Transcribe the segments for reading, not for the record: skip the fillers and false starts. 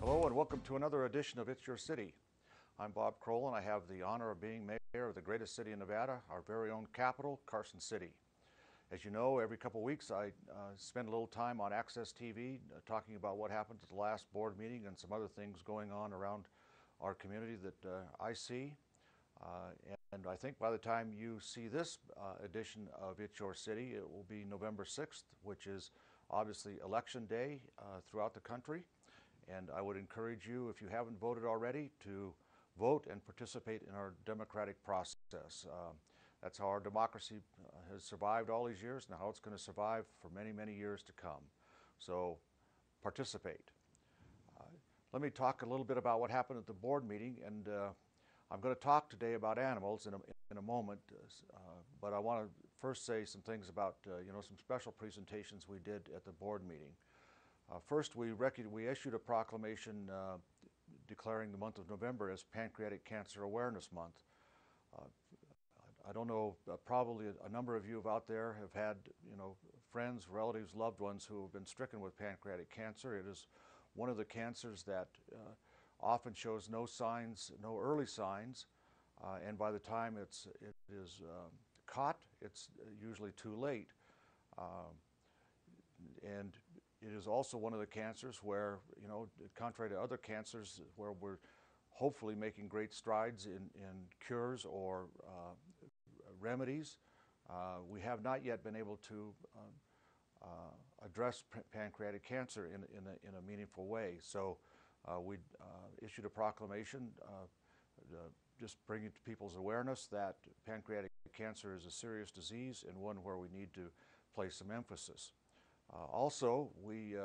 Hello and welcome to another edition of It's Your City. I'm Bob Crowell and I have the honor of being mayor of the greatest city in Nevada, our very own capital, Carson City. As you know, every couple of weeks I spend a little time on Access TV talking about what happened at the last board meeting and some other things going on around our community that I see. And I think by the time you see this edition of It's Your City, it will be November 6th, which is obviously election day throughout the country. And I would encourage you, if you haven't voted already, to vote and participate in our democratic process. That's how our democracy has survived all these years and how it's going to survive for many, many years to come. So participate. Let me talk a little bit about what happened at the board meeting, and I'm going to talk today about animals in a moment, but I want to first say some things about some special presentations we did at the board meeting. First, we issued a proclamation declaring the month of November as Pancreatic Cancer Awareness Month. I don't know, probably a number of you out there have had, friends, relatives, loved ones who have been stricken with pancreatic cancer. It is one of the cancers that often shows no signs, no early signs, and by the time it is caught, it's usually too late. And it is also one of the cancers where, contrary to other cancers, where we're hopefully making great strides in cures or remedies, we have not yet been able to address pancreatic cancer in a meaningful way. So we issued a proclamation just bringing to people's awareness that pancreatic cancer is a serious disease and one where we need to place some emphasis. Also, we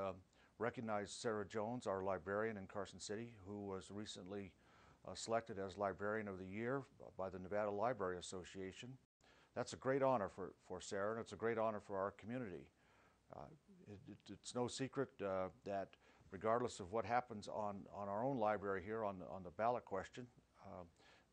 recognized Sarah Jones, our librarian in Carson City, who was recently selected as Librarian of the Year by the Nevada Library Association. That's a great honor for Sarah, and it's a great honor for our community. It's no secret that regardless of what happens on our own library here on the ballot question,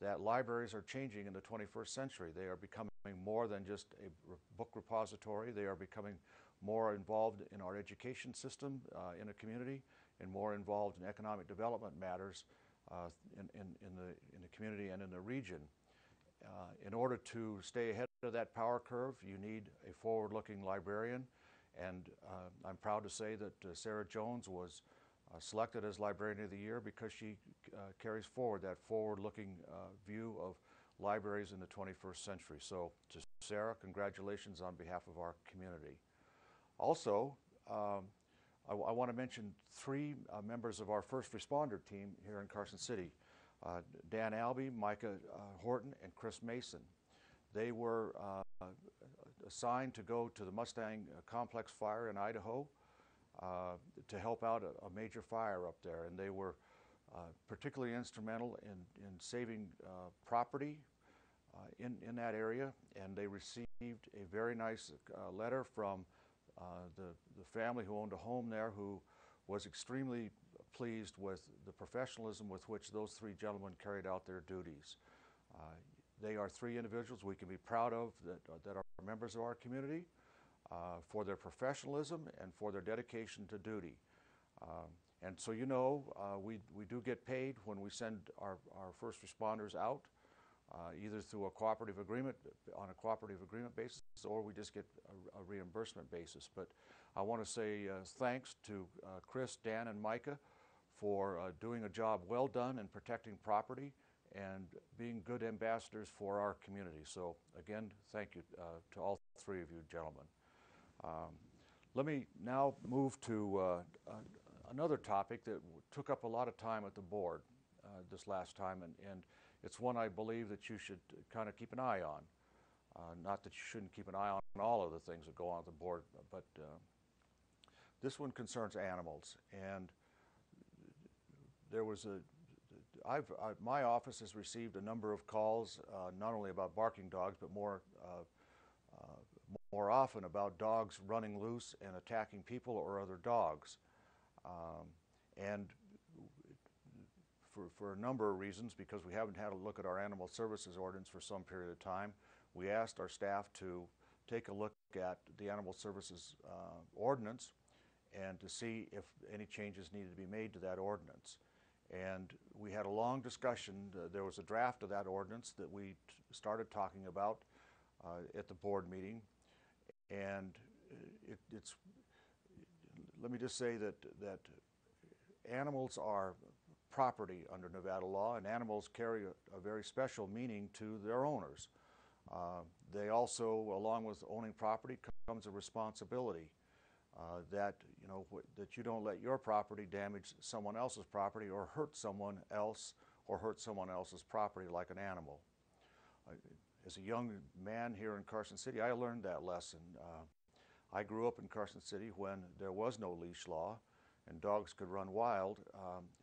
that libraries are changing in the 21st century. They are becoming more than just a book repository. They are becoming more involved in our education system in a community and more involved in economic development matters in the community and in the region. In order to stay ahead of that power curve, you need a forward-looking librarian, and I'm proud to say that Sarah Jones was selected as Librarian of the Year because she carries forward that forward-looking view of libraries in the 21st century. So to Sarah, congratulations on behalf of our community. Also, I want to mention three members of our first responder team here in Carson City, Dan Albee, Micah Horton, and Chris Mason. They were assigned to go to the Mustang Complex fire in Idaho to help out a major fire up there, and they were particularly instrumental in saving property in that area, and they received a very nice letter from the family who owned a home there, who was extremely pleased with the professionalism with which those three gentlemen carried out their duties. They are three individuals we can be proud of that are members of our community for their professionalism and for their dedication to duty. And so we do get paid when we send our first responders out, either through a cooperative agreement, on a cooperative agreement basis, or we just get a reimbursement basis. But I want to say thanks to Chris, Dan, and Micah for doing a job well done in protecting property and being good ambassadors for our community. So again, thank you to all three of you gentlemen. Let me now move to another topic that took up a lot of time at the board this last time, and it's one I believe that you should kind of keep an eye on. Not that you shouldn't keep an eye on all of the things that go on at the board, but this one concerns animals. And there was my office has received a number of calls, not only about barking dogs, but more often about dogs running loose and attacking people or other dogs. And for a number of reasons, because we haven't had a look at our animal services ordinance for some period of time, we asked our staff to take a look at the animal services ordinance and to see if any changes needed to be made to that ordinance. And we had a long discussion. There was a draft of that ordinance that we started talking about at the board meeting. And let me just say that animals are property under Nevada law, and animals carry a very special meaning to their owners. They also, along with owning property, comes a responsibility that you don't let your property damage someone else's property or hurt someone else or hurt someone else's property like an animal. As a young man here in Carson City, I learned that lesson. I grew up in Carson City when there was no leash law and dogs could run wild,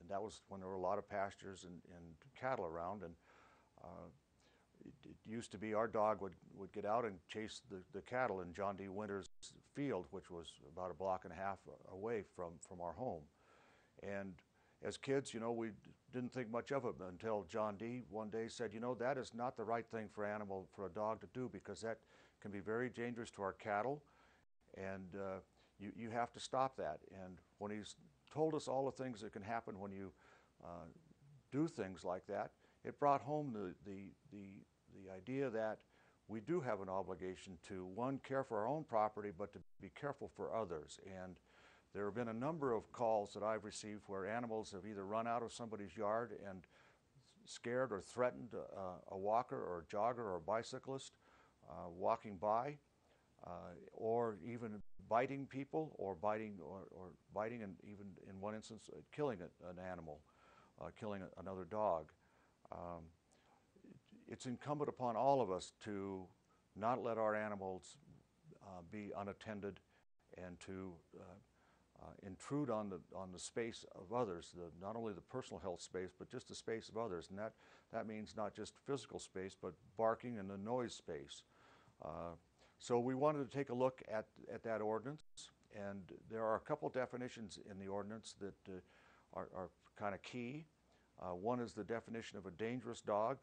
and that was when there were a lot of pastures and cattle around. And it used to be our dog would get out and chase the cattle in John D. Winter's field, which was about a block and a half away from our home. And as kids, we didn't think much of it until John D. one day said, that is not the right thing for a dog to do, because that can be very dangerous to our cattle, and you have to stop that. And when he's told us all the things that can happen when you do things like that, it brought home the idea that we do have an obligation to, one, care for our own property, but to be careful for others. And there have been a number of calls that I've received where animals have either run out of somebody's yard and scared or threatened a walker or a jogger or a bicyclist walking by, or even biting people, or biting and even in one instance killing an animal, killing another dog. It's incumbent upon all of us to not let our animals be unattended and to intrude on the space of others, not only the personal health space, but just the space of others. And that means not just physical space, but barking and the noise space. So we wanted to take a look at that ordinance, and there are a couple definitions in the ordinance that are kind of key. One is the definition of a dangerous dog,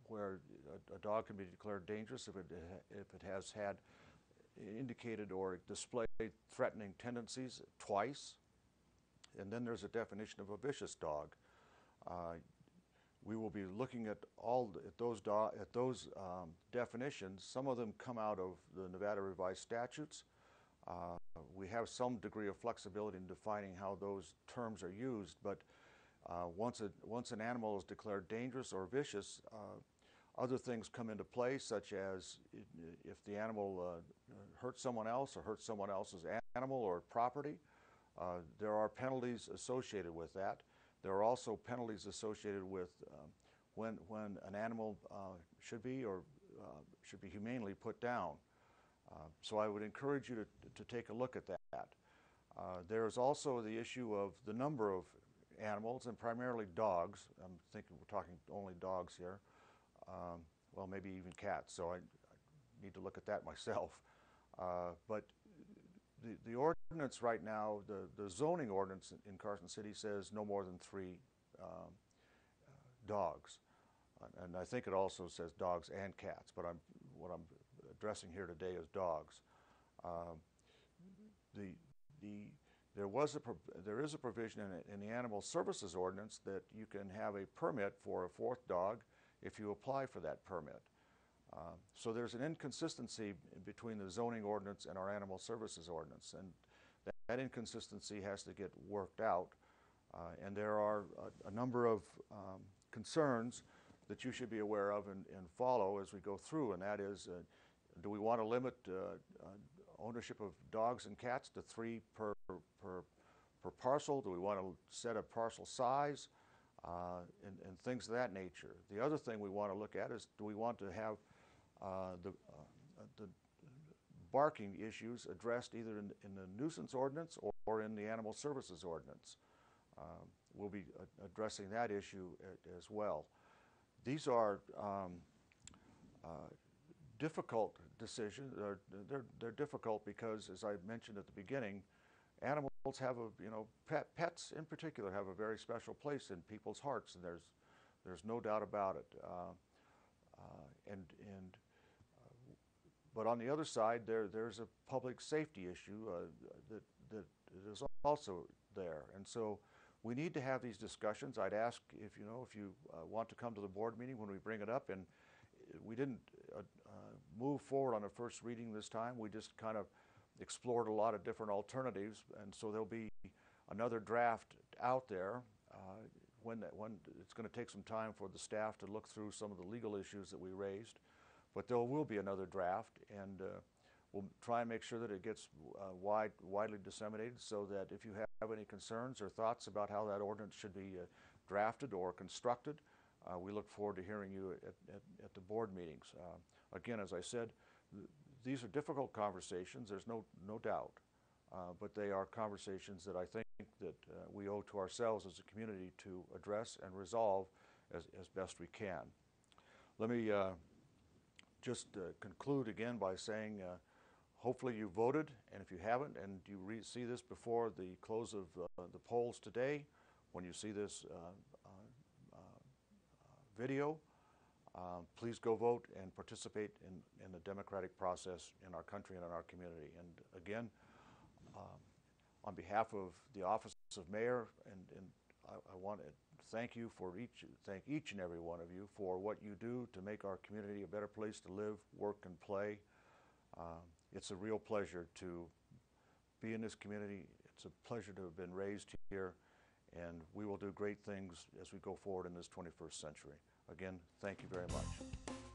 where a dog can be declared dangerous if it has had indicated or displayed threatening tendencies twice. And then there's a definition of a vicious dog. We will be looking at those definitions. Some of them come out of the Nevada revised statutes. We have some degree of flexibility in defining how those terms are used, but once an animal is declared dangerous or vicious, other things come into play, such as if the animal hurts someone else or hurts someone else's animal or property. There are penalties associated with that. There are also penalties associated with when an animal should be humanely put down. So I would encourage you to take a look at that. There is also the issue of the number of animals, and primarily dogs. I'm thinking we're talking only dogs here. Well, maybe even cats, so I need to look at that myself. But the ordinance right now, the zoning ordinance in Carson City says no more than 3 dogs. And I think it also says dogs and cats, but what I'm addressing here today is dogs. There is a provision in the Animal Services Ordinance that you can have a permit for a 4th dog if you apply for that permit. So there's an inconsistency between the zoning ordinance and our Animal Services Ordinance, and that inconsistency has to get worked out. And there are a number of concerns that you should be aware of and follow as we go through, and that is, do we want to limit ownership of dogs and cats to 3 per parcel? Do we want to set a parcel size? And things of that nature. The other thing we want to look at is, do we want to have the barking issues addressed either in the nuisance ordinance or in the Animal Services Ordinance? We'll be addressing that issue as well. These are difficult decisions. They're difficult because, as I mentioned at the beginning, animals have pets in particular have a very special place in people's hearts, and there's no doubt about it. But on the other side, there's a public safety issue that it is also there. And so we need to have these discussions. I'd ask if you want to come to the board meeting when we bring it up. And we didn't move forward on a first reading this time. We just kind of explored a lot of different alternatives, and so there'll be another draft out there. When it's going to take some time for the staff to look through some of the legal issues that we raised, but there will be another draft, and we'll try and make sure that it gets widely disseminated, so that if you have any concerns or thoughts about how that ordinance should be drafted or constructed, we look forward to hearing you at the board meetings. Again, as I said, these are difficult conversations, there's no doubt, but they are conversations that I think that we owe to ourselves as a community to address and resolve as best we can. Let me just conclude again by saying hopefully you voted, and if you haven't and you see this before the close of the polls today, when you see this video, please go vote and participate in the democratic process in our country and in our community. And again, on behalf of the office of mayor, and I want to thank each and every one of you for what you do to make our community a better place to live, work, and play. It's a real pleasure to be in this community. It's a pleasure to have been raised here, and we will do great things as we go forward in this 21st century. Again, thank you very much.